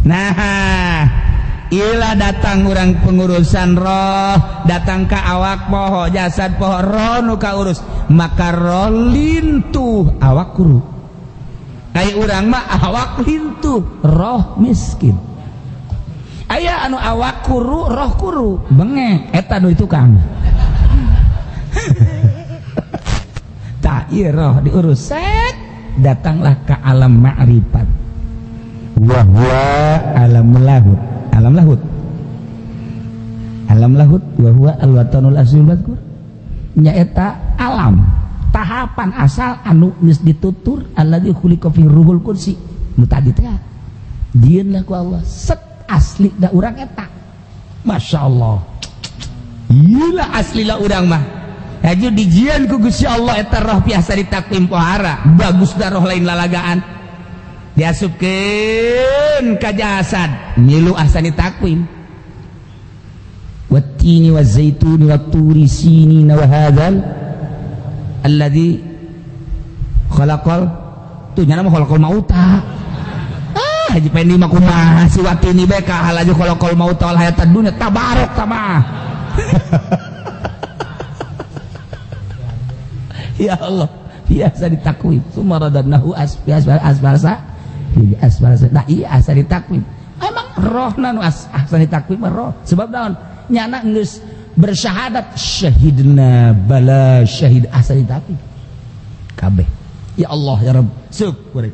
Nah, ila datang urang pengurusan roh, datang ka awak poho, jasad poho, roh nu kaurus, maka roh lintuh, awak kuru. Ai urang mah awak lintuh, roh miskin. Aya anu awak kuru, roh kuru, bengek, eta nu itu kang. Tak ieu roh diurus, set datanglah ke alam ma'rifat. Wa huwa alamul lahut. Alam lahut. Alam lahut wa huwa al-watanul aslul mazkur. Nyaeta alam, tahapan asal anu geus ditutur alladzi khuliqa fi ruhul qudsi. Nu tadi teh dieun lah ku Allah. Set asli da urang eta. Masyaallah. Iyalah asli lah urang mah. Haju dijieun ku Gusti Allah eta roh biasa ditakwim pohara. Bagus da roh lain lalagaan. Diasupkeun ka jasad milu ahsani takwim. Wattini wazaituni watturi sinina wa hadzal alladzi khalaqal tu nya nama khalaqal mauta. Haji pendi mah kumaha si watini bae ka hal aja khalaqal mauta wal hayatad dunya tabarok tamah. Ya Allah, biasa ditakwim. Sumaradnahu asbarasa. Nah iya asa ditakwim. Emang roh nanu asa ditakwim roh. Sebab naon? Nyana geus bersyahadat syahidna bala syahid asa ditakwim. Kabeh. Ya Allah ya Rabb, syukur.